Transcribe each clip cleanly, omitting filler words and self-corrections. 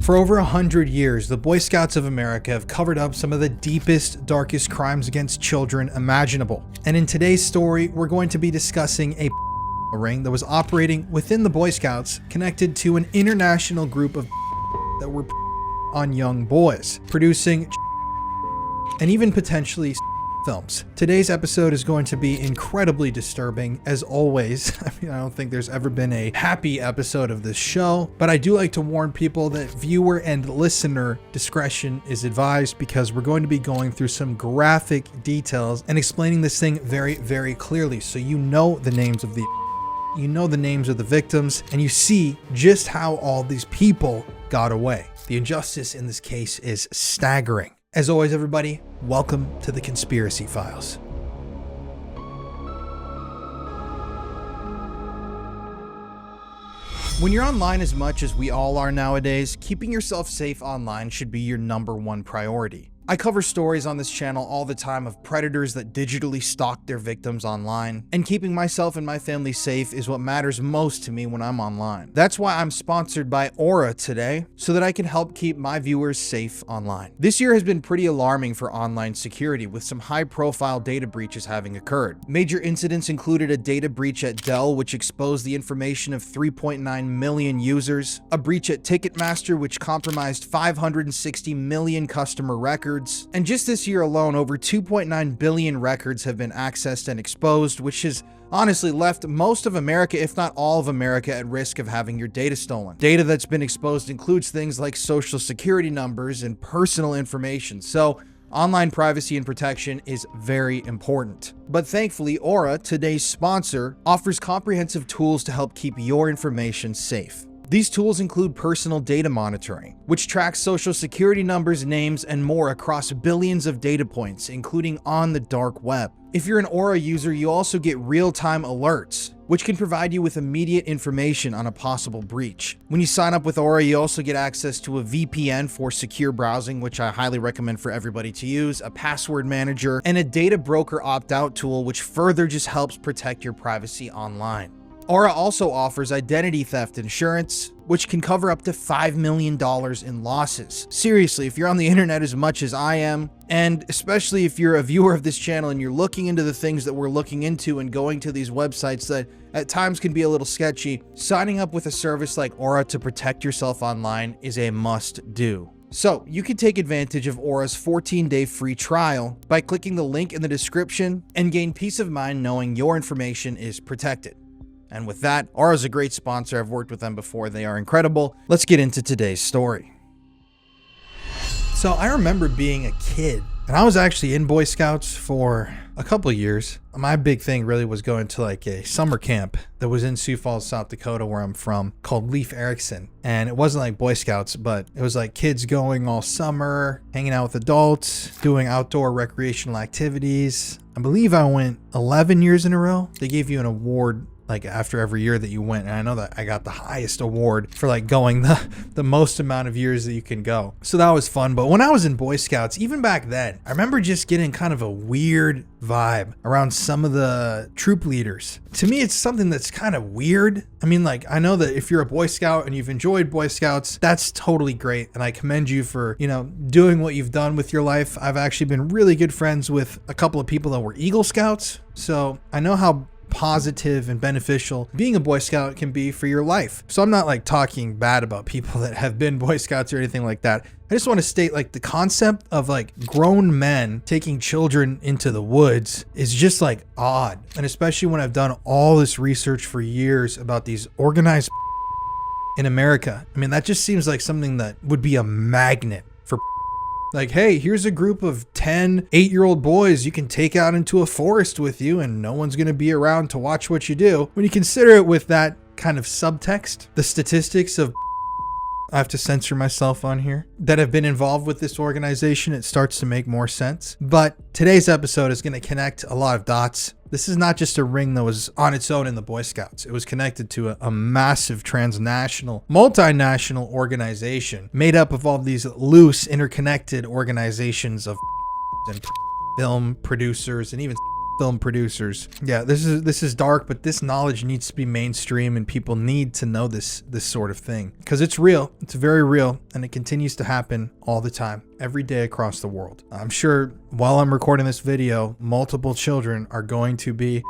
For over 100 years, the Boy Scouts of America have covered up some of the deepest, darkest crimes against children imaginable. And in today's story, we're going to be discussing a ring that was operating within the Boy Scouts, connected to an international group of that were on young boys, producing and even potentially films. Today's episode is going to be incredibly disturbing, as always. I don't think there's ever been a happy episode of this show, but I do like to warn people that viewer and listener discretion is advised, because we're going to be going through some graphic details and explaining this thing very, very clearly, so you know the names of the victims, and you see just how all these people got away. The injustice in this case is staggering. As always, everybody, welcome to the Conspiracy Files. When you're online as much as we all are nowadays, keeping yourself safe online should be your #1 priority. I cover stories on this channel all the time of predators that digitally stalk their victims online, and keeping myself and my family safe is what matters most to me when I'm online. That's why I'm sponsored by Aura today, so that I can help keep my viewers safe online. This year has been pretty alarming for online security, with some high-profile data breaches having occurred. Major incidents included a data breach at Dell, which exposed the information of 3.9 million users, a breach at Ticketmaster, which compromised 560 million customer records, and just this year alone, over 2.9 billion records have been accessed and exposed, which has honestly left most of America, if not all of America, at risk of having your data stolen. Data that's been exposed includes things like social security numbers and personal information, so online privacy and protection is very important. But thankfully, Aura, today's sponsor, offers comprehensive tools to help keep your information safe. These tools include personal data monitoring, which tracks social security numbers, names, and more across billions of data points, including on the dark web. If you're an Aura user, you also get real-time alerts, which can provide you with immediate information on a possible breach. When you sign up with Aura, you also get access to a VPN for secure browsing, which I highly recommend for everybody to use, a password manager, and a data broker opt-out tool, which further just helps protect your privacy online. Aura also offers identity theft insurance, which can cover up to $5 million in losses. Seriously, if you're on the internet as much as I am, and especially if you're a viewer of this channel and you're looking into the things that we're looking into and going to these websites that at times can be a little sketchy, signing up with a service like Aura to protect yourself online is a must-do. So you can take advantage of Aura's 14-day free trial by clicking the link in the description and gain peace of mind knowing your information is protected. And with that, Aura is a great sponsor. I've worked with them before. They are incredible. Let's get into today's story. So I remember being a kid, and I was actually in Boy Scouts for a couple of years. My big thing really was going to like a summer camp that was in Sioux Falls, South Dakota, where I'm from, called Leif Erikson. And it wasn't like Boy Scouts, but it was like kids going all summer, hanging out with adults, doing outdoor recreational activities. I believe I went 11 years in a row. They gave you an award like after every year that you went, and I know that I got the highest award for like going the most amount of years that you can go. So that was fun. But when I was in Boy Scouts, even back then, I remember just getting kind of a weird vibe around some of the troop leaders. To me, it's something that's kind of weird. I mean, like, I know that if you're a Boy Scout and you've enjoyed Boy Scouts, that's totally great, and I commend you for, doing what you've done with your life. I've actually been really good friends with a couple of people that were Eagle Scouts, so I know how positive and beneficial being a Boy Scout can be for your life. So I'm not like talking bad about people that have been Boy Scouts or anything like that. I just want to state like the concept of like grown men taking children into the woods is just like odd. And especially when I've done all this research for years about these organized in America. I mean, that just seems like something that would be a magnet for like, hey, here's a group of 10 8-year-old boys you can take out into a forest with you, and no one's going to be around to watch what you do. When you consider it with that kind of subtext, the statistics of I have to censor myself on here that have been involved with this organization, it starts to make more sense. But today's episode is going to connect a lot of dots. This is not just a ring that was on its own in the Boy Scouts. It was connected to a massive transnational, multinational organization made up of all these loose, interconnected organizations of and film producers and even film producers. Yeah, this is dark, but this knowledge needs to be mainstream and people need to know this sort of thing because it's real. It's very real and it continues to happen all the time, every day across the world. I'm sure while I'm recording this video, multiple children are going to be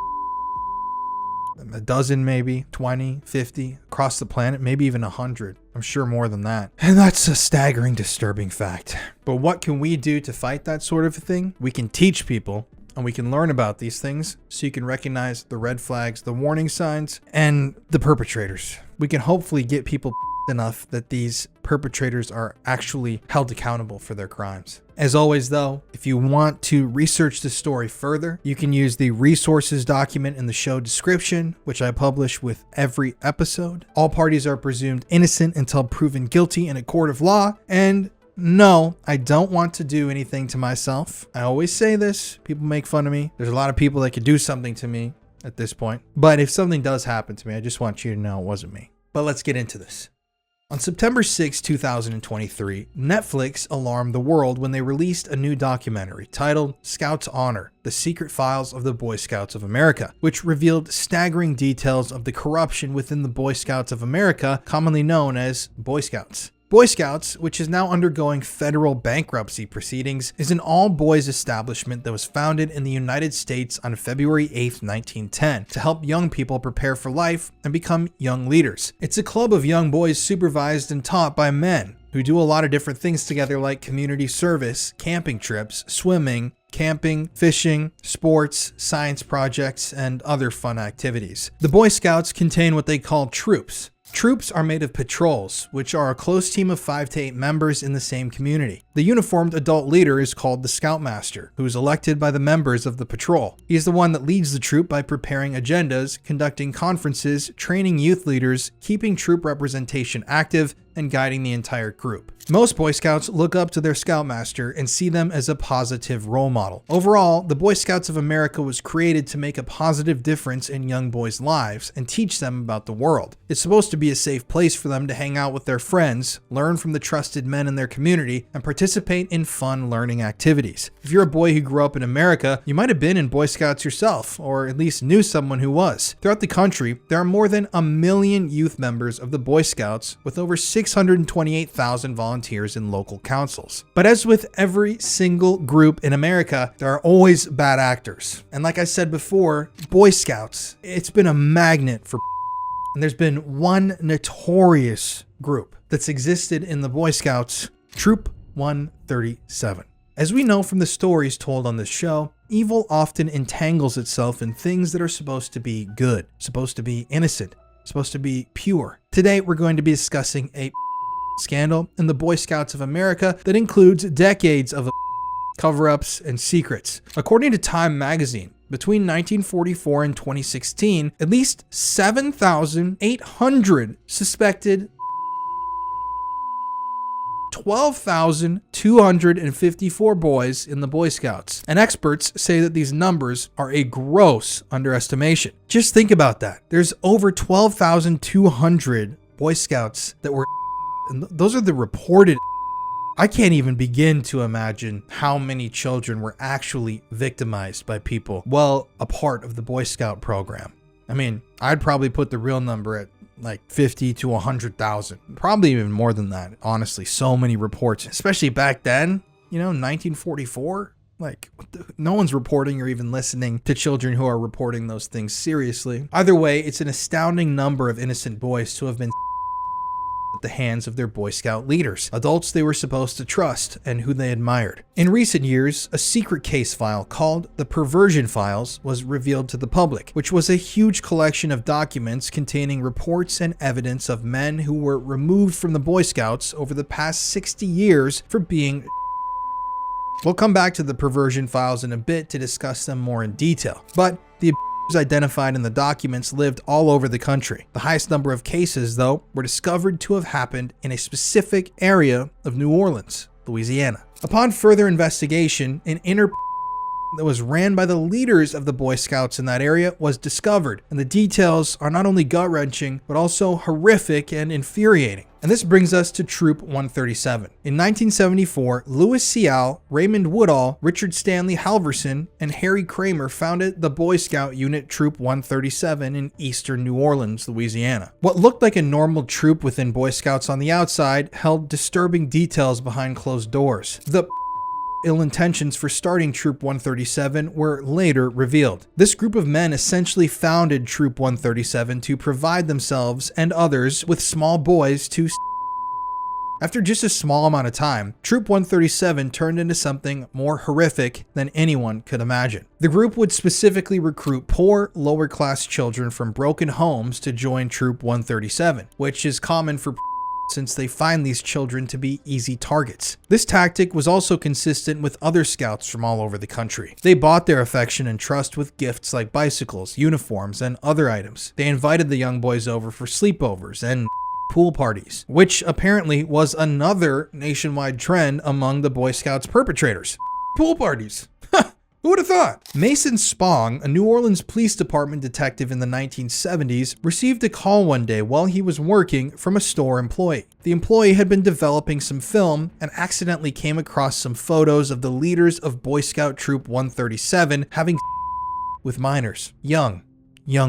a dozen, maybe 20, 50 across the planet, maybe even 100. I'm sure more than that. And that's a staggering, disturbing fact. But what can we do to fight that sort of thing? We can teach people and we can learn about these things so you can recognize the red flags, the warning signs, and the perpetrators. We can hopefully get people enough that these perpetrators are actually held accountable for their crimes. As always though, if you want to research the story further, you can use the resources document in the show description, which I publish with every episode. All parties are presumed innocent until proven guilty in a court of law, and no, I don't want to do anything to myself. I always say this, people make fun of me. There's a lot of people that could do something to me at this point. But if something does happen to me, I just want you to know it wasn't me. But let's get into this. On September 6, 2023, Netflix alarmed the world when they released a new documentary titled Scouts Honor: The Secret Files of the Boy Scouts of America, which revealed staggering details of the corruption within the Boy Scouts of America, commonly known as Boy Scouts. Boy Scouts, which is now undergoing federal bankruptcy proceedings, is an all-boys establishment that was founded in the United States on February 8, 1910, to help young people prepare for life and become young leaders. It's a club of young boys supervised and taught by men who do a lot of different things together like community service, camping trips, swimming, camping, fishing, sports, science projects, and other fun activities. The Boy Scouts contain what they call troops. Troops are made of patrols, which are a close team of 5 to 8 members in the same community. The uniformed adult leader is called the Scoutmaster, who is elected by the members of the patrol. He is the one that leads the troop by preparing agendas, conducting conferences, training youth leaders, keeping troop representation active, and guiding the entire group. Most Boy Scouts look up to their Scoutmaster and see them as a positive role model. Overall, the Boy Scouts of America was created to make a positive difference in young boys' lives and teach them about the world. It's supposed to be a safe place for them to hang out with their friends, learn from the trusted men in their community, and participate in fun learning activities. If you're a boy who grew up in America, you might have been in Boy Scouts yourself, or at least knew someone who was. Throughout the country, there are more than 1 million youth members of the Boy Scouts, with over 628,000 volunteers in local councils. But as with every single group in America, there are always bad actors. And like I said before, Boy Scouts, it's been a magnet for and there's been one notorious group that's existed in the Boy Scouts, Troop 137. As we know from the stories told on this show, evil often entangles itself in things that are supposed to be good, supposed to be innocent, supposed to be pure. Today, we're going to be discussing a scandal in the Boy Scouts of America that includes decades of cover-ups and secrets. According to Time magazine, between 1944 and 2016, at least 7,800 suspected 12,254 boys in the Boy Scouts. And experts say that these numbers are a gross underestimation. Just think about that. There's over 12,200 Boy Scouts that were, and those are the reported. I can't even begin to imagine how many children were actually victimized by people well a part of the Boy Scout program. I mean, I'd probably put the real number at like 50 to 100,000, probably even more than that. Honestly, so many reports, especially back then, 1944. Like, no one's reporting or even listening to children who are reporting those things seriously. Either way, it's an astounding number of innocent boys to have been at the hands of their Boy Scout leaders, adults they were supposed to trust and who they admired. In recent years, a secret case file called the Perversion Files was revealed to the public, which was a huge collection of documents containing reports and evidence of men who were removed from the Boy Scouts over the past 60 years for being. We'll come back to the Perversion Files in a bit to discuss them more in detail, but the identified in the documents lived all over the country. The highest number of cases, though, were discovered to have happened in a specific area of New Orleans, Louisiana. Upon further investigation, an inner that was ran by the leaders of the Boy Scouts in that area was discovered, and the details are not only gut-wrenching, but also horrific and infuriating. And this brings us to Troop 137. In 1974, Louis Seale, Raymond Woodall, Richard Stanley Halverson, and Harry Kramer founded the Boy Scout unit Troop 137 in eastern New Orleans, Louisiana. What looked like a normal troop within Boy Scouts on the outside held disturbing details behind closed doors. The ill intentions for starting Troop 137 were later revealed. This group of men essentially founded Troop 137 to provide themselves and others with small boys to After just a small amount of time, Troop 137 turned into something more horrific than anyone could imagine. The group would specifically recruit poor, lower-class children from broken homes to join Troop 137, which is common for since they find these children to be easy targets. This tactic was also consistent with other scouts from all over the country. They bought their affection and trust with gifts like bicycles, uniforms, and other items. They invited the young boys over for sleepovers and pool parties, which apparently was another nationwide trend among the Boy Scouts perpetrators. Pool parties. Who would have thought? Mason Spong, a New Orleans Police Department detective in the 1970s, received a call one day while he was working from a store employee. The employee had been developing some film and accidentally came across some photos of the leaders of Boy Scout Troop 137 having with minors, young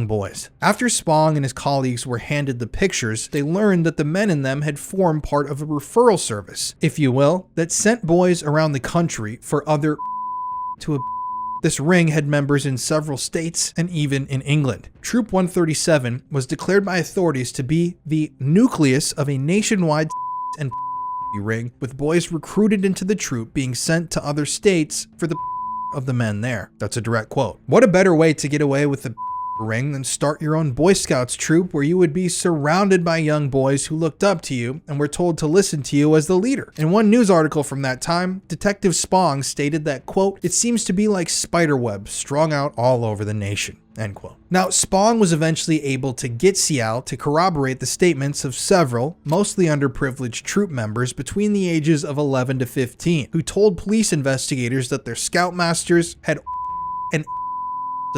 boys. After Spong and his colleagues were handed the pictures, they learned that the men in them had formed part of a referral service, if you will, that sent boys around the country for other to a This ring had members in several states and even in England. Troop 137 was declared by authorities to be the nucleus of a nationwide and ring, with boys recruited into the troop being sent to other states for the of the men there. That's a direct quote. What a better way to get away with the ring than start your own Boy Scouts troop where you would be surrounded by young boys who looked up to you and were told to listen to you as the leader. In one news article from that time, Detective Spong stated that, quote, "It seems to be like spiderweb strung out all over the nation." End quote. Now, Spong was eventually able to get Seale to corroborate the statements of several, mostly underprivileged troop members between the ages of 11 to 15, who told police investigators that their scoutmasters had and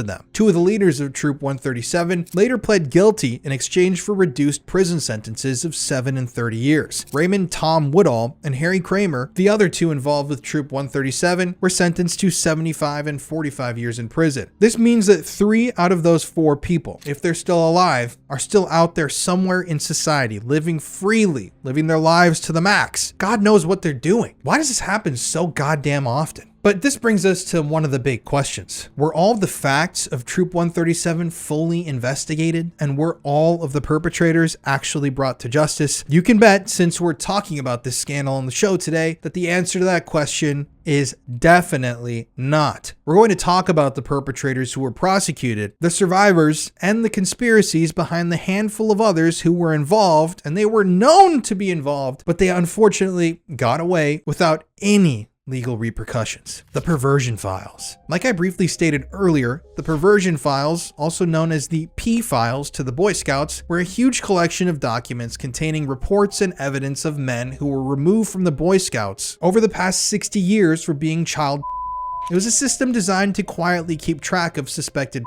them. Two of the leaders of Troop 137 later pled guilty in exchange for reduced prison sentences of 7 and 30 years. Raymond Tom Woodall and Harry Kramer, the other two involved with Troop 137, were sentenced to 75 and 45 years in prison. This means that 3 out of those 4 people, if they're still alive, are still out there somewhere in society, living freely, living their lives to the max. God knows what they're doing. Why does this happen so goddamn often? But this brings us to one of the big questions. Were all of the facts of Troop 137 fully investigated? And were all of the perpetrators actually brought to justice? You can bet, since we're talking about this scandal on the show today, that the answer to that question is definitely not. We're going to talk about the perpetrators who were prosecuted, the survivors, and the conspiracies behind the handful of others who were involved, and they were known to be involved, but they unfortunately got away without any legal repercussions. The Perversion Files. Like I briefly stated earlier, the Perversion Files, also known as the P Files to the Boy Scouts, were a huge collection of documents containing reports and evidence of men who were removed from the Boy Scouts over the past 60 years for being child. It was a system designed to quietly keep track of suspected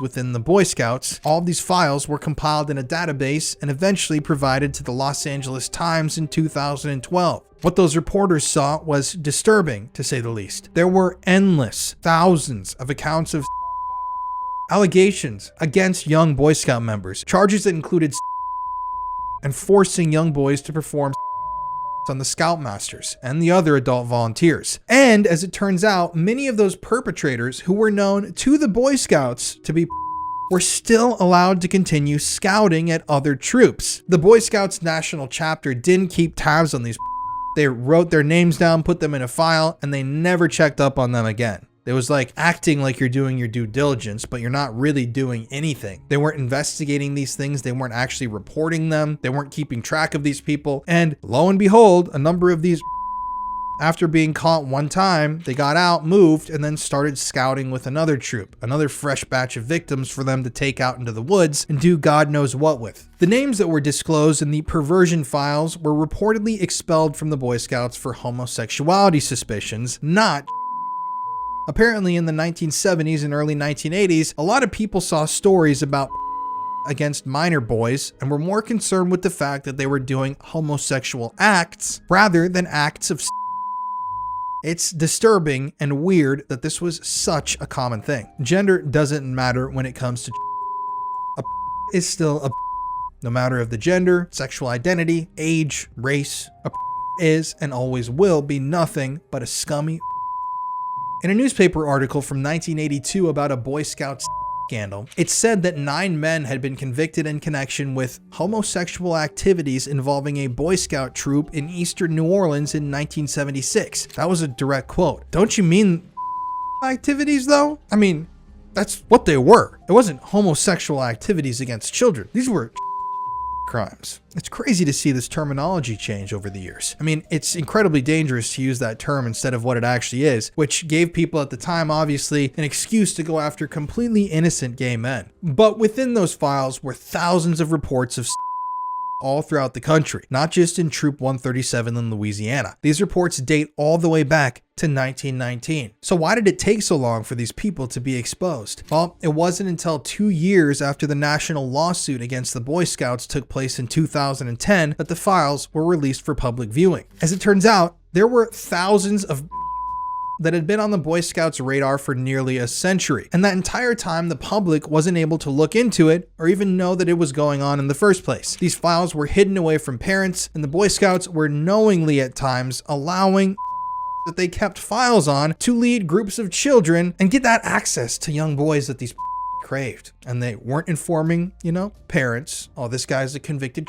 within the Boy Scouts. All of these files were compiled in a database and eventually provided to the Los Angeles Times in 2012. What those reporters saw was disturbing, to say the least. There were endless, thousands of accounts of allegations against young Boy Scout members, charges that included and forcing young boys to perform on the Scoutmasters and the other adult volunteers. And as it turns out, many of those perpetrators who were known to the Boy Scouts to be were still allowed to continue scouting at other troops. The Boy Scouts National Chapter didn't keep tabs on these. They wrote their names down, put them in a file, and they never checked up on them again. It was like acting like you're doing your due diligence, but you're not really doing anything. They weren't investigating these things. They weren't actually reporting them. They weren't keeping track of these people. And lo and behold, a number of these, after being caught one time, they got out, moved, and then started scouting with another troop, another fresh batch of victims for them to take out into the woods and do God knows what with. The names that were disclosed in the Perversion Files were reportedly expelled from the Boy Scouts for homosexuality suspicions, not Apparently in the 1970s and early 1980s, a lot of people saw stories about against minor boys and were more concerned with the fact that they were doing homosexual acts rather than acts of It's disturbing and weird that this was such a common thing. Gender doesn't matter when it comes to a is still a no matter of the gender, sexual identity, age, race. A is and always will be nothing but a scummy. In a newspaper article from 1982 about a Boy Scout scandal, it said that 9 men had been convicted in connection with homosexual activities involving a Boy Scout troop in eastern New Orleans in 1976. That was a direct quote. Don't you mean activities though? I mean, that's what they were. It wasn't homosexual activities against children. These were crimes. It's crazy to see this terminology change over the years. I mean, it's incredibly dangerous to use that term instead of what it actually is, which gave people at the time, obviously, an excuse to go after completely innocent gay men. But within those files were thousands of reports of all throughout the country, not just in Troop 137 in Louisiana. These reports date all the way back to 1919. So why did it take so long for these people to be exposed? Well, it wasn't until 2 years after the national lawsuit against the Boy Scouts took place in 2010 that the files were released for public viewing. As it turns out, there were thousands of that had been on the Boy Scouts radar for nearly a century. And that entire time, the public wasn't able to look into it or even know that it was going on in the first place. These files were hidden away from parents, and the Boy Scouts were knowingly at times allowing that they kept files on to lead groups of children and get that access to young boys that these craved. And they weren't informing, parents, oh, this guy's a convicted.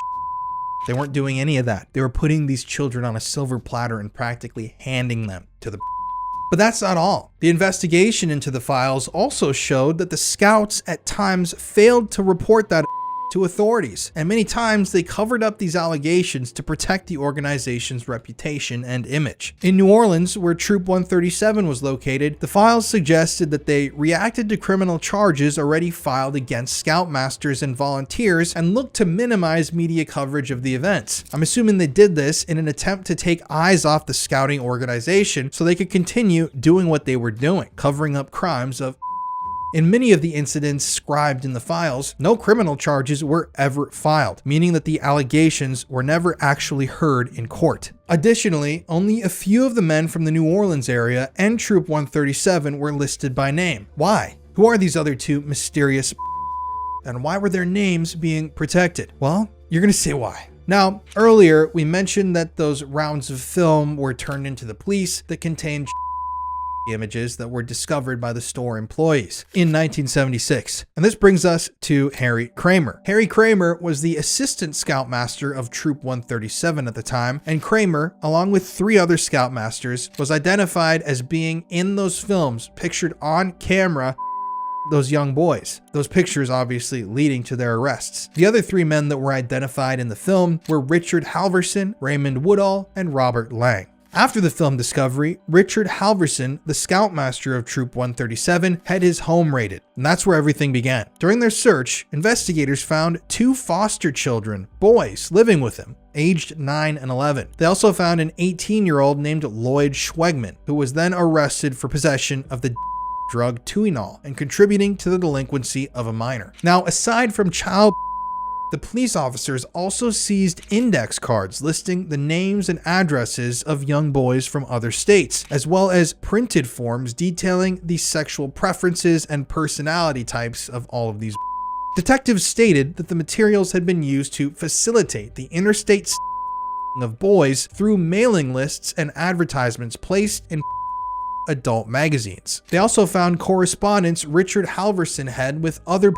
They weren't doing any of that. They were putting these children on a silver platter and practically handing them to the. But that's not all. The investigation into the files also showed that the Scouts at times failed to report that to authorities, and many times they covered up these allegations to protect the organization's reputation and image. In New Orleans, where Troop 137 was located, the files suggested that they reacted to criminal charges already filed against Scoutmasters and volunteers and looked to minimize media coverage of the events. I'm assuming they did this in an attempt to take eyes off the scouting organization so they could continue doing what they were doing, covering up crimes of. In many of the incidents scribed in the files, no criminal charges were ever filed, meaning that the allegations were never actually heard in court. Additionally, only a few of the men from the New Orleans area and Troop 137 were listed by name. Why? Who are these other two mysterious and why were their names being protected? Well, you're gonna say why. Now, earlier we mentioned that those rounds of film were turned into the police that contained images that were discovered by the store employees in 1976. And this brings us to Harry Kramer. Harry Kramer was the assistant scoutmaster of Troop 137 at the time, and Kramer, along with 3 other scoutmasters, was identified as being in those films pictured on camera those young boys. Those pictures obviously leading to their arrests. The other 3 men that were identified in the film were Richard Halverson, Raymond Woodall, and Robert Lang. After the film discovery, Richard Halverson, the scoutmaster of Troop 137, had his home raided, and that's where everything began. During their search, investigators found 2 foster children, boys, living with him, aged 9 and 11. They also found an 18-year-old named Lloyd Schwegman, who was then arrested for possession of the drug Tuinol and contributing to the delinquency of a minor. Now, aside from child, the police officers also seized index cards listing the names and addresses of young boys from other states, as well as printed forms detailing the sexual preferences and personality types of all of these. Detectives stated that the materials had been used to facilitate the interstate of boys through mailing lists and advertisements placed in adult magazines. They also found correspondence Richard Halverson had with other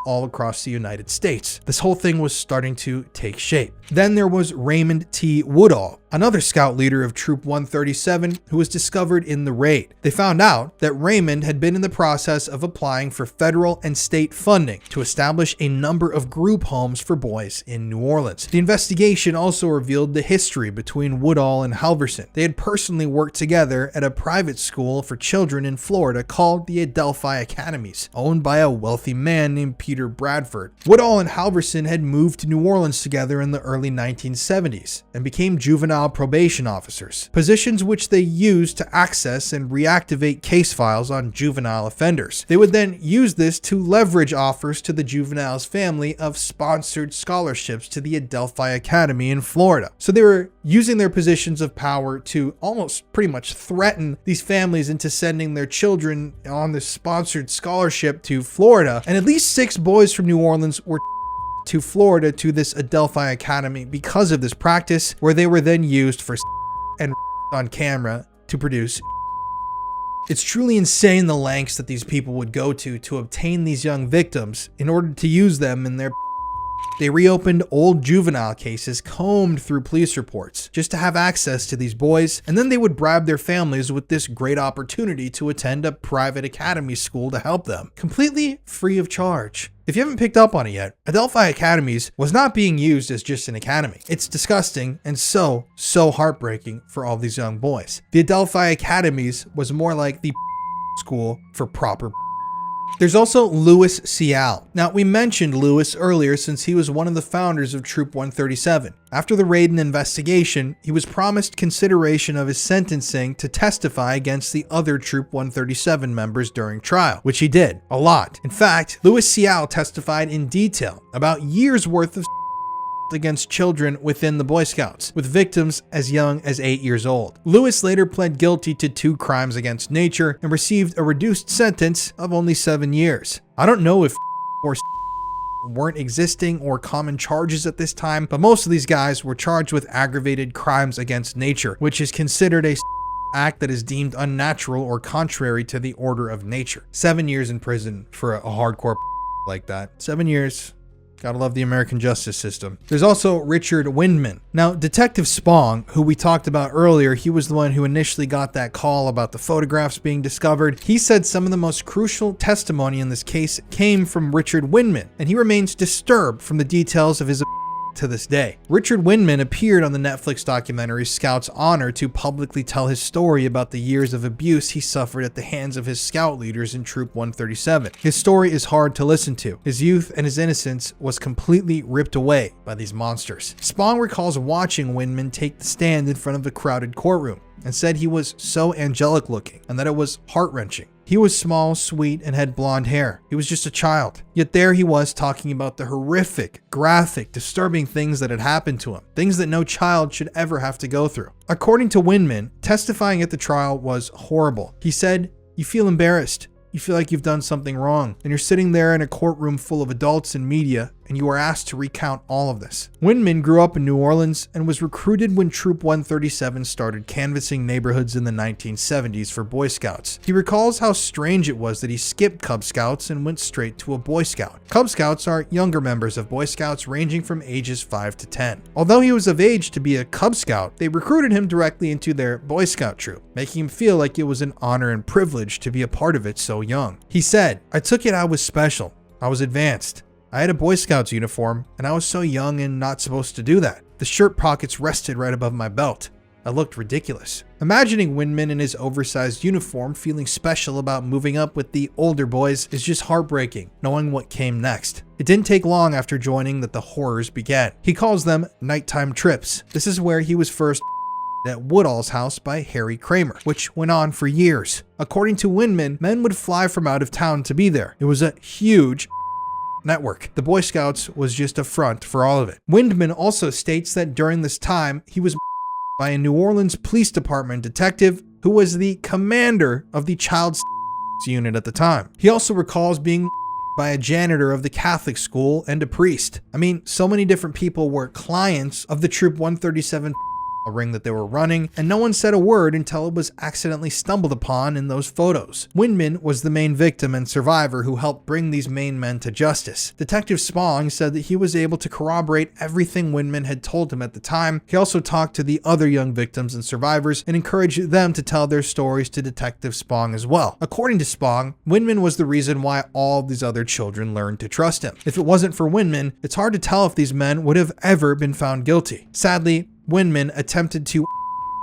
all across the United States. This whole thing was starting to take shape. Then there was Raymond T. Woodall, another scout leader of Troop 137 who was discovered in the raid. They found out that Raymond had been in the process of applying for federal and state funding to establish a number of group homes for boys in New Orleans. The investigation also revealed the history between Woodall and Halverson. They had personally worked together at a private school for children in Florida called the Adelphi Academies, owned by a wealthy man named Peter Bradford. Woodall and Halverson had moved to New Orleans together in the early 1970s and became juvenile juvenile probation officers, positions which they used to access and reactivate case files on juvenile offenders. They would then use this to leverage offers to the juvenile's family of sponsored scholarships to the Adelphi Academy in Florida. So they were using their positions of power to almost pretty much threaten these families into sending their children on this sponsored scholarship to Florida. And at least 6 boys from New Orleans were to Florida to this Adelphi Academy because of this practice, where they were then used for and on camera to produce. It's truly insane the lengths that these people would go to obtain these young victims in order to use them in their. They reopened old juvenile cases, combed through police reports, just to have access to these boys, and then they would bribe their families with this great opportunity to attend a private academy school to help them, completely free of charge. If you haven't picked up on it yet, Adelphi Academies was not being used as just an academy. It's disgusting and so heartbreaking for all these young boys. The Adelphi Academies was more like the school for proper. There's also Louis Cial. Now, we mentioned Louis earlier since he was one of the founders of Troop 137. After the raid and investigation, he was promised consideration of his sentencing to testify against the other Troop 137 members during trial, which he did, a lot. In fact, Louis Cial testified in detail about years worth of against children within the Boy Scouts, with victims as young as 8 years old. Louis later pled guilty to 2 crimes against nature and received a reduced sentence of only 7 years. I don't know if or weren't existing or common charges at this time, but most of these guys were charged with aggravated crimes against nature, which is considered a act that is deemed unnatural or contrary to the order of nature. 7 years in prison for a hardcore like that. 7 years. Gotta love the American justice system. There's also Richard Windman. Now, Detective Spong, who we talked about earlier, he was the one who initially got that call about the photographs being discovered. He said some of the most crucial testimony in this case came from Richard Windman, and he remains disturbed from the details of his to this day. Richard Windman appeared on the Netflix documentary Scout's Honor to publicly tell his story about the years of abuse he suffered at the hands of his scout leaders in Troop 137. His story is hard to listen to. His youth and his innocence was completely ripped away by these monsters. Spong recalls watching Windman take the stand in front of the crowded courtroom and said he was so angelic looking and that it was heart-wrenching. He was small, sweet, and had blonde hair. He was just a child. Yet there he was talking about the horrific, graphic, disturbing things that had happened to him. Things that no child should ever have to go through. According to Windman, testifying at the trial was horrible. He said, "You feel embarrassed. You feel like you've done something wrong, and you're sitting there in a courtroom full of adults and media, and you are asked to recount all of this." Windman grew up in New Orleans and was recruited when Troop 137 started canvassing neighborhoods in the 1970s for Boy Scouts. He recalls how strange it was that he skipped Cub Scouts and went straight to a Boy Scout. Cub Scouts are younger members of Boy Scouts ranging from ages 5 to 10. Although he was of age to be a Cub Scout, they recruited him directly into their Boy Scout troop, making him feel like it was an honor and privilege to be a part of it so young. He said, "I took it I was special. I was advanced. I had a Boy Scouts uniform, and I was so young and not supposed to do that. The shirt pockets rested right above my belt. I looked ridiculous." Imagining Windman in his oversized uniform feeling special about moving up with the older boys is just heartbreaking, knowing what came next. It didn't take long after joining that the horrors began. He calls them nighttime trips. This is where he was first at Woodall's house by Harry Kramer, which went on for years. According to Windman, men would fly from out of town to be there. It was a huge network. The Boy Scouts was just a front for all of it. Windman also states that during this time, he was by a New Orleans Police Department detective who was the commander of the child unit at the time. He also recalls being by a janitor of the Catholic school and a priest. I mean, so many different people were clients of the Troop 137 ring that they were running, and no one said a word until it was accidentally stumbled upon in those photos. Windman was the main victim and survivor who helped bring these main men to justice. Detective Spong said that he was able to corroborate everything Windman had told him at the time. He also talked to the other young victims and survivors and encouraged them to tell their stories to Detective Spong as well. According to Spong, Windman was the reason why all these other children learned to trust him. If it wasn't for Windman, it's hard to tell if these men would have ever been found guilty. Sadly, Windman attempted to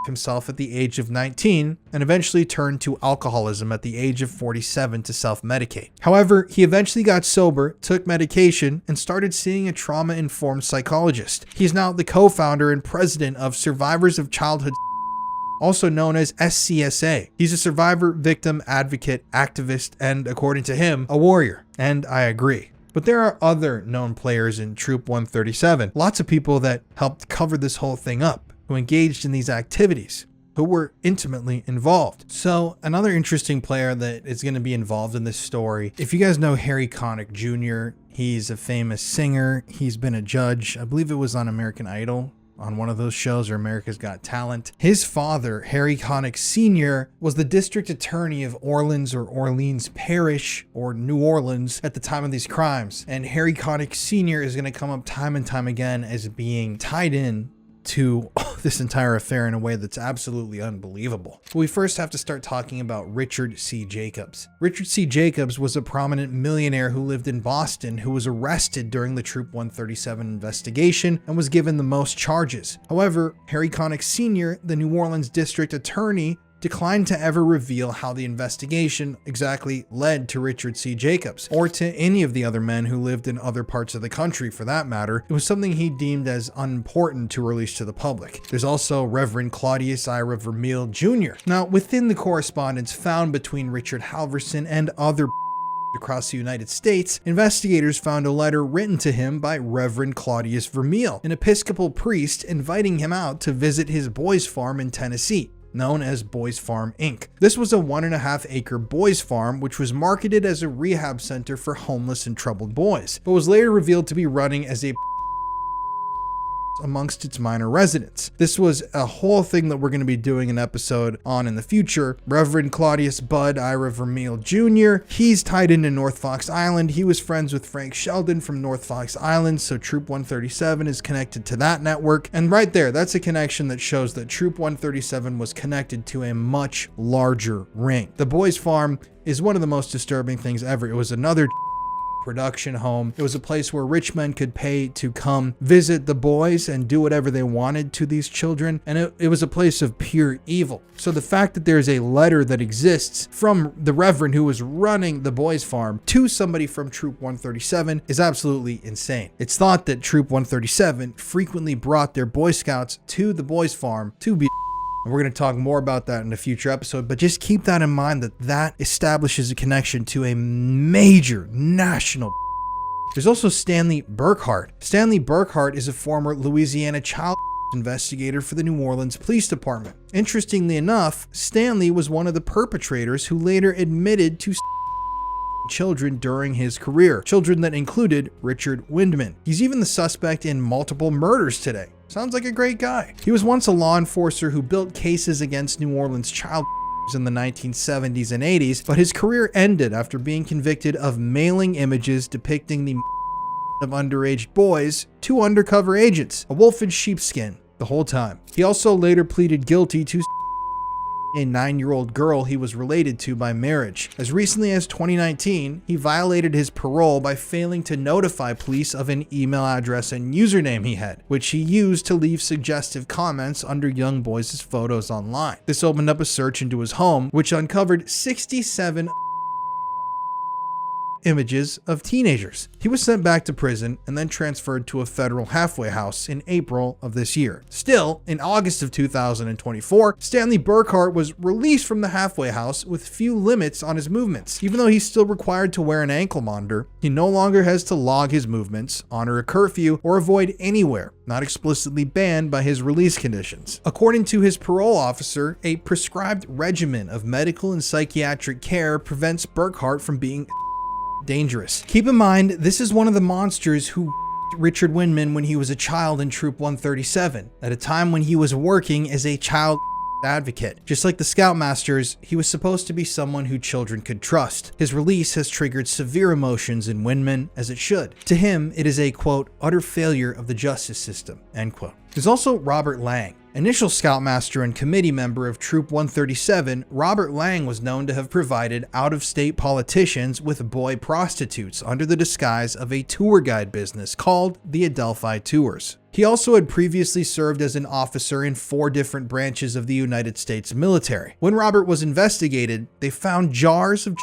himself at the age of 19 and eventually turned to alcoholism at the age of 47 to self-medicate. However, he eventually got sober, took medication, and started seeing a trauma-informed psychologist. He is now the co-founder and president of Survivors of Childhood, also known as SCSA. He's a survivor, victim, advocate, activist, and according to him, a warrior. And I agree. But there are other known players in Troop 137, lots of people that helped cover this whole thing up, who engaged in these activities, who were intimately involved. So another interesting player that is going to be involved in this story, if you guys know Harry Connick Jr., he's a famous singer. He's been a judge. I believe it was on American Idol, on one of those shows, or America's Got Talent. His father, Harry Connick Sr., was the district attorney of Orleans Parish, or New Orleans, at the time of these crimes. And Harry Connick Sr. is going to come up time and time again as being tied in to this entire affair in a way that's absolutely unbelievable. But we first have to start talking about Richard C. Jacobs. Richard C. Jacobs was a prominent millionaire who lived in Boston who was arrested during the Troop 137 investigation and was given the most charges. However, Harry Connick Sr., the New Orleans district attorney, declined to ever reveal how the investigation exactly led to Richard C. Jacobs, or to any of the other men who lived in other parts of the country for that matter. It was something he deemed as unimportant to release to the public. There's also Reverend Claudius Ira Vermeil Jr. Now, within the correspondence found between Richard Halverson and other across the United States, investigators found a letter written to him by Reverend Claudius Vermeil, an Episcopal priest, inviting him out to visit his boys' farm in Tennessee, known as Boys Farm Inc. This was a 1.5 acre boys farm which was marketed as a rehab center for homeless and troubled boys, but was later revealed to be running as a amongst its minor residents. This was a whole thing that we're going to be doing an episode on in the future. Reverend Claudius Bud Ira Vermeil Jr., he's tied into North Fox Island. He was friends with Frank Sheldon from North Fox Island, so Troop 137 is connected to that network. And right there, that's a connection that shows that Troop 137 was connected to a much larger ring. The boys' farm is one of the most disturbing things ever. It was another production home. It was a place where rich men could pay to come visit the boys and do whatever they wanted to these children, and it was a place of pure evil. So the fact that there's a letter that exists from the reverend who was running the boys farm to somebody from Troop 137 is absolutely insane. It's thought that Troop 137 frequently brought their Boy Scouts to the boys farm to be. And we're going to talk more about that in a future episode, but just keep that in mind that that establishes a connection to a major national. There's also Stanley Burkhart. Stanley Burkhart is a former Louisiana child investigator for the New Orleans Police Department. Interestingly enough, Stanley was one of the perpetrators who later admitted to children during his career, children that included Richard Windman. He's even the suspect in multiple murders today. Sounds like a great guy. He was once a law enforcer who built cases against New Orleans child in the 1970s and 80s, but his career ended after being convicted of mailing images depicting the of underage boys to undercover agents, a wolf in sheepskin, the whole time. He also later pleaded guilty to a 9-year-old girl he was related to by marriage. As recently as 2019, he violated his parole by failing to notify police of an email address and username he had, which he used to leave suggestive comments under young boys' photos online. This opened up a search into his home, which uncovered 67 images of teenagers. He was sent back to prison and then transferred to a federal halfway house in April of this year. Still, in August of 2024, Stanley Burkhart was released from the halfway house with few limits on his movements. Even though he's still required to wear an ankle monitor, he no longer has to log his movements, honor a curfew, or avoid anywhere not explicitly banned by his release conditions. According to his parole officer, a prescribed regimen of medical and psychiatric care prevents Burkhart from being dangerous. Keep in mind, this is one of the monsters who Richard Windman when he was a child in Troop 137, at a time when he was working as a child advocate. Just like the Scoutmasters, he was supposed to be someone who children could trust. His release has triggered severe emotions in Windman, as it should. To him, it is a, quote, utter failure of the justice system, end quote. There's also Robert Lang. Initial Scoutmaster and committee member of Troop 137, Robert Lang was known to have provided out-of-state politicians with boy prostitutes under the disguise of a tour guide business called the Adelphi Tours. He also had previously served as an officer in 4 different branches of the United States military. When Robert was investigated, they found jars of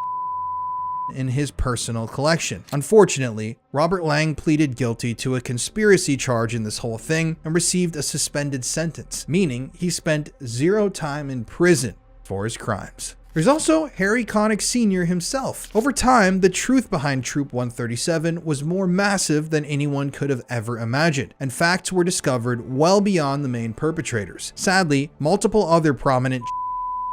in his personal collection. Unfortunately, Robert Lang pleaded guilty to a conspiracy charge in this whole thing and received a suspended sentence, meaning he spent 0 time in prison for his crimes. There's also Harry Connick Sr. himself. Over time, the truth behind Troop 137 was more massive than anyone could have ever imagined, and facts were discovered well beyond the main perpetrators. Sadly, multiple other prominent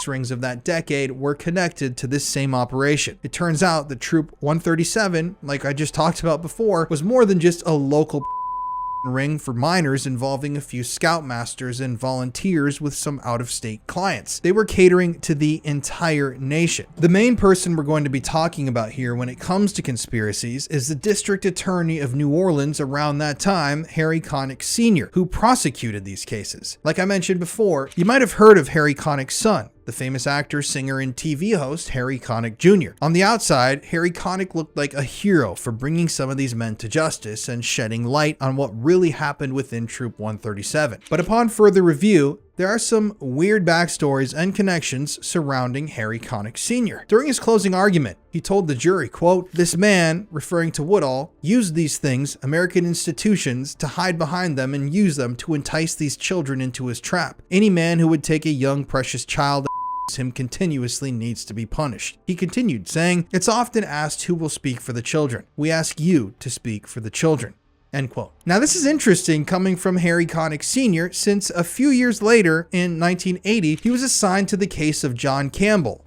rings of that decade were connected to this same operation. It turns out that Troop 137, like I just talked about before, was more than just a local ring for minors involving a few scoutmasters and volunteers with some out-of-state clients. They were catering to the entire nation. The main person we're going to be talking about here when it comes to conspiracies is the district attorney of New Orleans around that time, Harry Connick Sr., who prosecuted these cases. Like I mentioned before, you might have heard of Harry Connick's son, the famous actor, singer, and TV host Harry Connick Jr. On the outside, Harry Connick looked like a hero for bringing some of these men to justice and shedding light on what really happened within Troop 137. But upon further review, there are some weird backstories and connections surrounding Harry Connick Sr. During his closing argument, he told the jury, quote, "This man," referring to Woodall, "used these things, American institutions, to hide behind them and use them to entice these children into his trap. Any man who would take a young, precious child him continuously needs to be punished." He continued, saying, "It's often asked who will speak for the children. We ask you to speak for the children." End quote. Now this is interesting coming from Harry Connick Sr., since a few years later, in 1980, he was assigned to the case of John Campbell,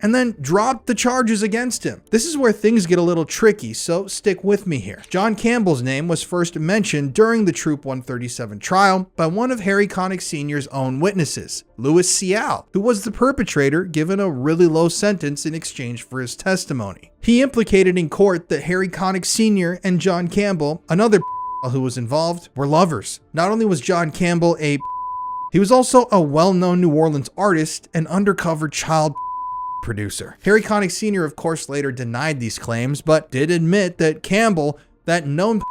and then dropped the charges against him. This is where things get a little tricky, so stick with me here. John Campbell's name was first mentioned during the Troop 137 trial by one of Harry Connick Sr.'s own witnesses, Louis Cial, who was the perpetrator given a really low sentence in exchange for his testimony. He implicated in court that Harry Connick Sr. and John Campbell, another who was involved, were lovers. Not only was John Campbell he was also a well-known New Orleans artist and undercover child producer. Harry Connick Sr. of course later denied these claims, but did admit that Campbell, that known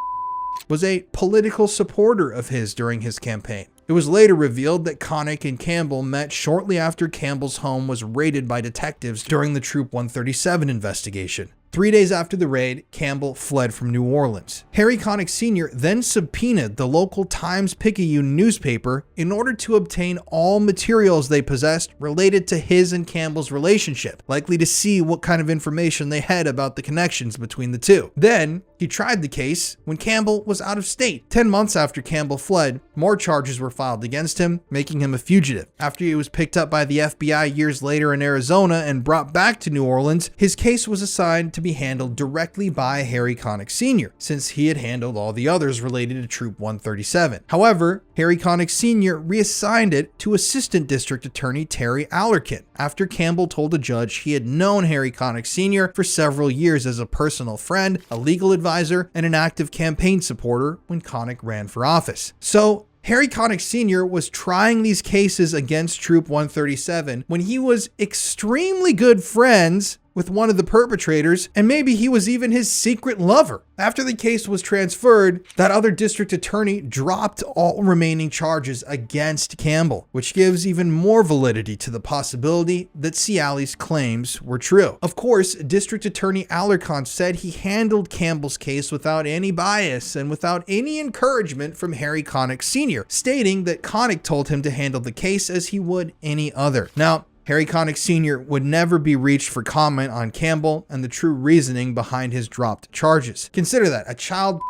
was a political supporter of his during his campaign. It was later revealed that Connick and Campbell met shortly after Campbell's home was raided by detectives during the Troop 137 investigation. 3 days after the raid, Campbell fled from New Orleans. Harry Connick Sr. then subpoenaed the local Times-Picayune newspaper in order to obtain all materials they possessed related to his and Campbell's relationship, likely to see what kind of information they had about the connections between the two. Then, he tried the case when Campbell was out of state. 10 months after Campbell fled, more charges were filed against him, making him a fugitive. After he was picked up by the FBI years later in Arizona and brought back to New Orleans, his case was assigned to be handled directly by Harry Connick Sr., since he had handled all the others related to Troop 137. However, Harry Connick Sr. reassigned it to Assistant District Attorney Terry Allerkin, after Campbell told a judge he had known Harry Connick Sr. for several years as a personal friend, a legal advisor, and an active campaign supporter when Connick ran for office. So, Harry Connick Sr. was trying these cases against Troop 137 when he was extremely good friends with one of the perpetrators, and maybe he was even his secret lover. After the case was transferred, that other district attorney dropped all remaining charges against Campbell, which gives even more validity to the possibility that Ciali's claims were true. Of course, District Attorney Allerkin said he handled Campbell's case without any bias and without any encouragement from Harry Connick Sr., stating that Connick told him to handle the case as he would any other. Now, Harry Connick Sr. would never be reached for comment on Campbell and the true reasoning behind his dropped charges. Consider that, a child,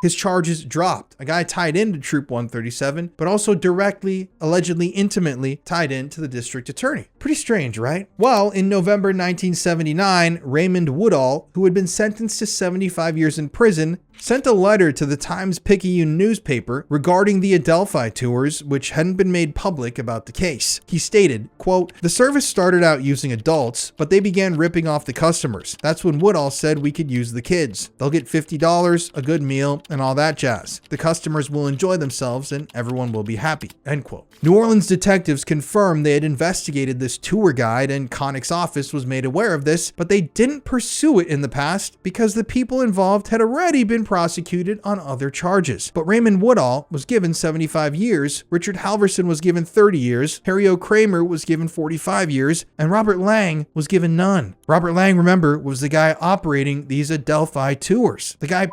his charges dropped. A guy tied into Troop 137, but also directly, allegedly, intimately tied into the district attorney. Pretty strange, right? Well, in November 1979, Raymond Woodall, who had been sentenced to 75 years in prison, sent a letter to the Times-Picayune newspaper regarding the Adelphi tours, which hadn't been made public about the case. He stated, quote, "The service started out using adults, but they began ripping off the customers. That's when Woodall said we could use the kids. They'll get $50, a good meal, and all that jazz. The customers will enjoy themselves and everyone will be happy." End quote. New Orleans detectives confirmed they had investigated this tour guide and Connick's office was made aware of this, but they didn't pursue it in the past because the people involved had already been been prosecuted on other charges. But Raymond Woodall was given 75 years, Richard Halverson was given 30 years, Harry O. Kramer was given 45 years, and Robert Lang was given none. Robert Lang, remember, was the guy operating these Adelphi tours. The guy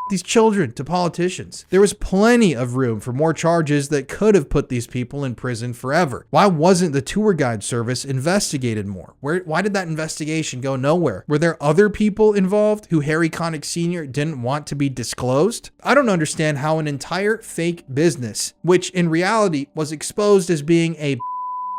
these children to politicians. There was plenty of room for more charges that could have put these people in prison forever. Why wasn't the tour guide service investigated more? Why did that investigation go nowhere? Were there other people involved who Harry Connick Sr. didn't want to be disclosed? I don't understand how an entire fake business, which in reality was exposed as being a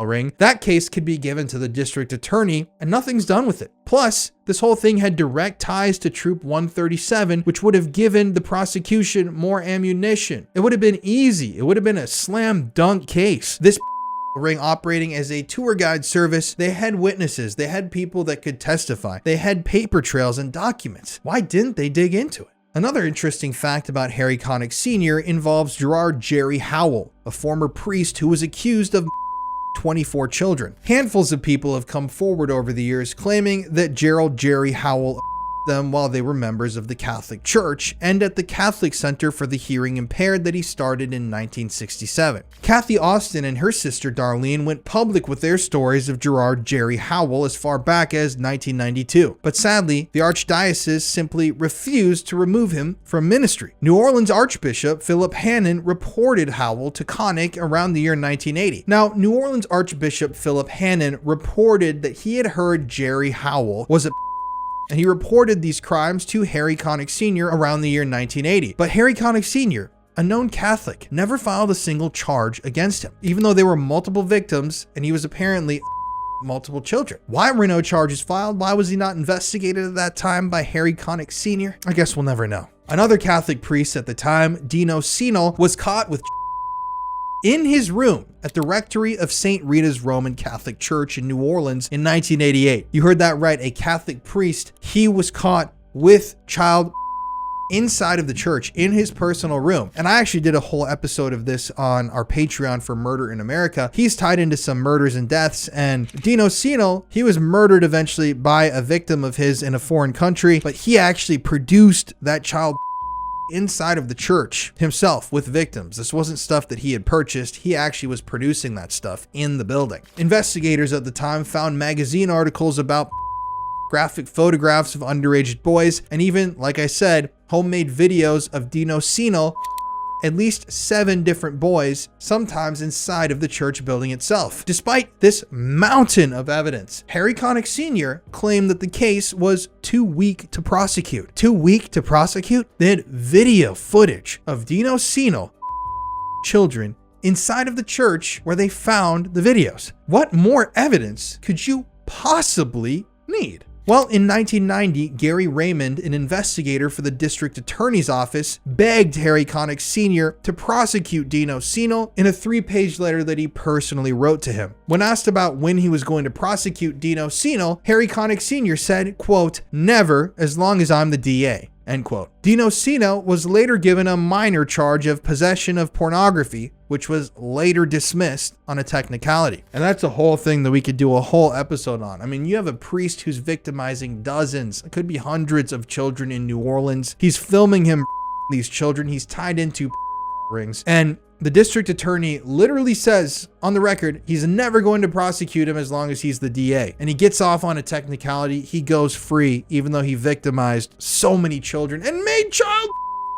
ring, that case could be given to the district attorney and nothing's done with it. Plus, this whole thing had direct ties to Troop 137, which would have given the prosecution more ammunition. It would have been easy. It would have been a slam dunk case. This ring operating as a tour guide service, they had witnesses, they had people that could testify, they had paper trails and documents. Why didn't they dig into it? Another interesting fact about Harry Connick Sr. involves Gerard Jerry Howell, a former priest who was accused of 24 children. Handfuls of people have come forward over the years claiming that Gerald Jerry Howell them while they were members of the Catholic Church and at the Catholic Center for the Hearing Impaired that he started in 1967. Kathy Austin and her sister Darlene went public with their stories of Gerard Jerry Howell as far back as 1992. But sadly, the Archdiocese simply refused to remove him from ministry. New Orleans Archbishop Philip Hannon reported Howell to Connick around the year 1980. Now, New Orleans Archbishop Philip Hannon reported that he had heard Jerry Howell was a and he reported these crimes to Harry Connick Sr. around the year 1980. But Harry Connick Sr., a known Catholic, never filed a single charge against him, even though there were multiple victims and he was apparently multiple children. Why were no charges filed? Why was he not investigated at that time by Harry Connick Sr.? I guess we'll never know. Another Catholic priest at the time, Dino Senil, was caught with in his room at the rectory of St. Rita's Roman Catholic Church in New Orleans in 1988. You heard that right, a Catholic priest. He was caught with child inside of the church in his personal room. And I actually did a whole episode of this on our Patreon for Murder in America. He's tied into some murders and deaths, and Dino Senil, he was murdered eventually by a victim of his in a foreign country, but he actually produced that child inside of the church himself with victims. This wasn't stuff that he had purchased. He actually was producing that stuff in the building. Investigators at the time found magazine articles about graphic photographs of underage boys, and even, like I said, homemade videos of Dino Senil, at least 7 different boys, sometimes inside of the church building itself. Despite this mountain of evidence, Harry Connick Sr. claimed that the case was too weak to prosecute. Too weak to prosecute? They had video footage of Dino Senil children inside of the church where they found the videos. What more evidence could you possibly need? Well, in 1990, Gary Raymond, an investigator for the district attorney's office, begged Harry Connick Sr. to prosecute Dino Senil in a 3-page letter that he personally wrote to him. When asked about when he was going to prosecute Dino Senil, Harry Connick Sr. said, quote, "Never, as long as I'm the DA." End quote. Dino Senil was later given a minor charge of possession of pornography, which was later dismissed on a technicality. And that's a whole thing that we could do a whole episode on. I mean, you have a priest who's victimizing dozens, it could be hundreds of children in New Orleans. He's filming him these children. He's tied into rings. And the district attorney literally says on the record, he's never going to prosecute him as long as he's the DA. And he gets off on a technicality. He goes free, even though he victimized so many children and made child.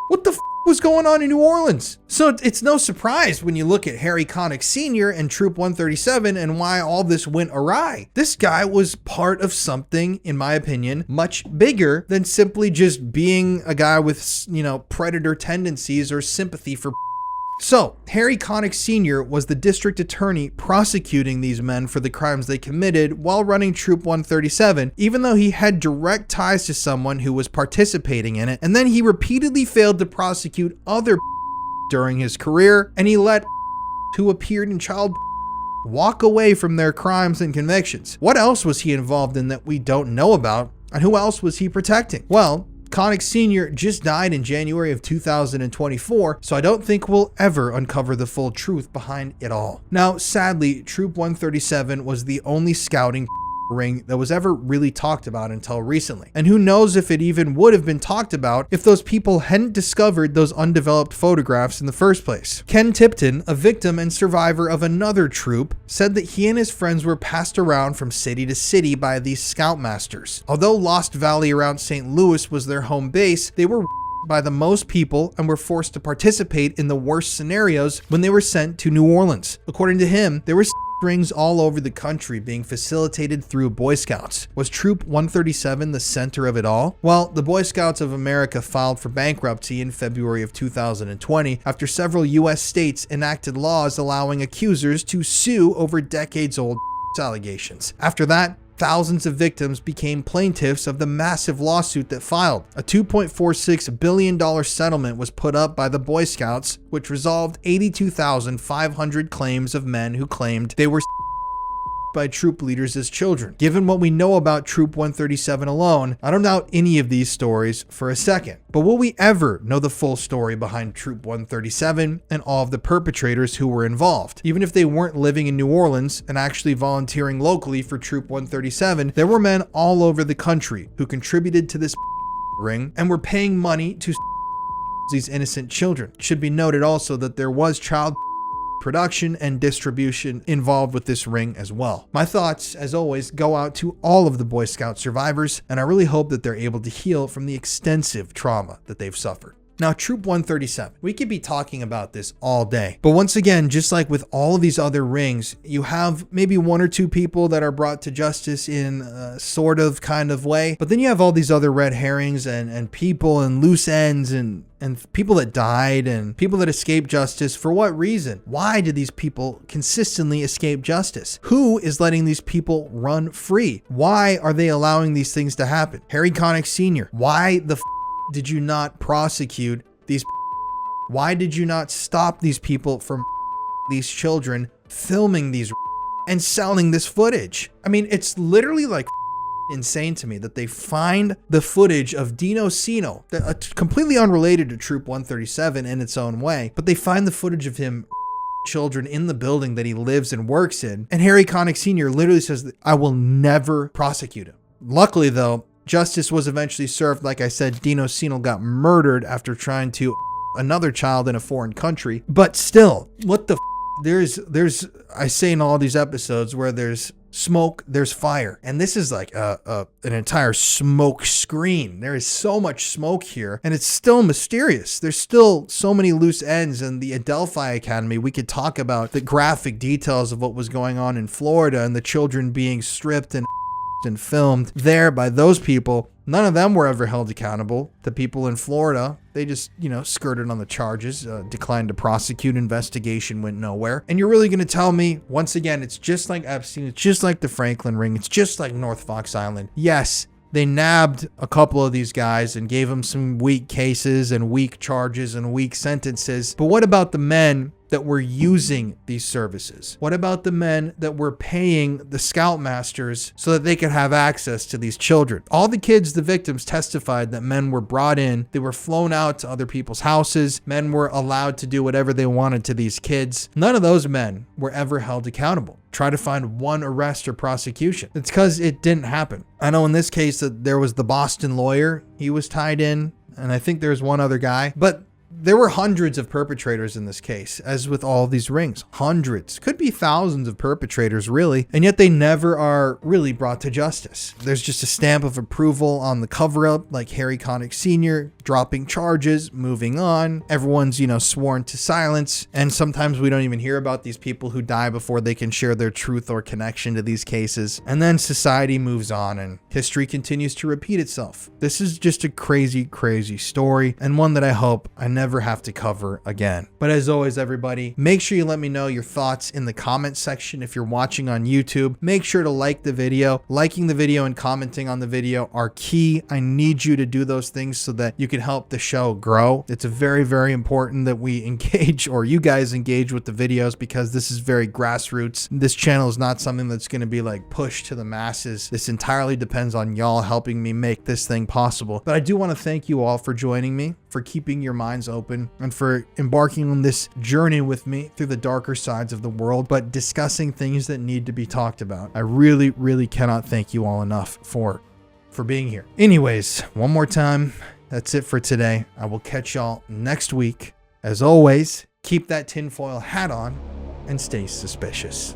What the was going on in New Orleans? So it's no surprise when you look at Harry Connick Sr. and Troop 137 and why all this went awry. This guy was part of something, in my opinion, much bigger than simply just being a guy with, predator tendencies or sympathy for. So, Harry Connick Sr. was the district attorney prosecuting these men for the crimes they committed while running Troop 137, even though he had direct ties to someone who was participating in it, and then he repeatedly failed to prosecute other during his career, and he let who appeared in child walk away from their crimes and convictions. What else was he involved in that we don't know about, and who else was he protecting? Well, Connick Sr. just died in January of 2024, so I don't think we'll ever uncover the full truth behind it all. Now, sadly, Troop 137 was the only scouting ring that was ever really talked about until recently. And who knows if it even would have been talked about if those people hadn't discovered those undeveloped photographs in the first place. Ken Tipton, a victim and survivor of another troop, said that he and his friends were passed around from city to city by these scoutmasters. Although Lost Valley around St. Louis was their home base, they were by the most people and were forced to participate in the worst scenarios when they were sent to New Orleans. According to him, there were rings all over the country being facilitated through Boy Scouts. Was Troop 137 the center of it all? Well, the Boy Scouts of America filed for bankruptcy in February of 2020 after several US states enacted laws allowing accusers to sue over decades-old allegations. After that, thousands of victims became plaintiffs of the massive lawsuit that filed. A $2.46 billion settlement was put up by the Boy Scouts, which resolved 82,500 claims of men who claimed they were by troop leaders as children. Given what we know about Troop 137 alone, I don't doubt any of these stories for a second. But will we ever know the full story behind Troop 137 and all of the perpetrators who were involved? Even if they weren't living in New Orleans and actually volunteering locally for Troop 137, there were men all over the country who contributed to this ring and were paying money to these innocent children. It should be noted also that there was child production and distribution involved with this ring as well. My thoughts, as always, go out to all of the Boy Scout survivors, and I really hope that they're able to heal from the extensive trauma that they've suffered. Now, Troop 137, we could be talking about this all day. But once again, just like with all of these other rings, you have maybe one or two people that are brought to justice in a sort of kind of way. But then you have all these other red herrings and people and loose ends and people that died and people that escaped justice. For what reason? Why did these people consistently escape justice? Who is letting these people run free? Why are they allowing these things to happen? Harry Connick Sr., why the did you not prosecute these? Why did you not stop these people from these children filming these and selling this footage? I mean, it's literally like insane to me that they find the footage of Dino Sino, completely unrelated to Troop 137 in its own way, but they find the footage of him children in the building that he lives and works in, and Harry Connick Sr. literally says that I will never prosecute him. Luckily though, justice was eventually served. Like I said, Dino Sino got murdered after trying to another child in a foreign country. But still, what the there's I say in all these episodes where there's smoke, there's fire. And this is like an entire smoke screen. There is so much smoke here, and it's still mysterious. There's still so many loose ends. And the Adelphi Academy, we could talk about the graphic details of what was going on in Florida and the children being stripped and filmed there by those people. None of them were ever held accountable. The people in Florida, they just, skirted on the charges, declined to prosecute, investigation went nowhere. And you're really going to tell me, once again, it's just like Epstein, it's just like the Franklin ring, it's just like North Fox Island. Yes, they nabbed a couple of these guys and gave them some weak cases and weak charges and weak sentences. But what about the men that were using these services? What about the men that were paying the scoutmasters so that they could have access to these children? All the kids, the victims, testified that men were brought in, they were flown out to other people's houses, men were allowed to do whatever they wanted to these kids. None of those men were ever held accountable. Try to find one arrest or prosecution. It's because it didn't happen. I know in this case that there was the Boston lawyer, he was tied in, and I think there's one other guy, but there were hundreds of perpetrators in this case, as with all of these rings. Hundreds, could be thousands of perpetrators really, and yet they never are really brought to justice. There's just a stamp of approval on the cover-up, like Harry Connick Sr. dropping charges, moving on. Everyone's, sworn to silence, and sometimes we don't even hear about these people who die before they can share their truth or connection to these cases. And then society moves on and history continues to repeat itself. This is just a crazy, crazy story, and one that I hope I never have to cover again. But as always, everybody, make sure you let me know your thoughts in the comment section. If you're watching on YouTube, make sure to like the video. Liking the video and commenting on the video are key. I need you to do those things so that you can help the show grow. It's very, very important that we engage, or you guys engage with the videos, because this is very grassroots. This channel is not something that's going to be like pushed to the masses. This entirely depends on y'all helping me make this thing possible. But I do want to thank you all for joining me for keeping your minds open, and for embarking on this journey with me through the darker sides of the world, but discussing things that need to be talked about. I really, really cannot thank you all enough for being here. Anyways, one more time, that's it for today. I will catch y'all next week. As always, keep that tinfoil hat on and stay suspicious.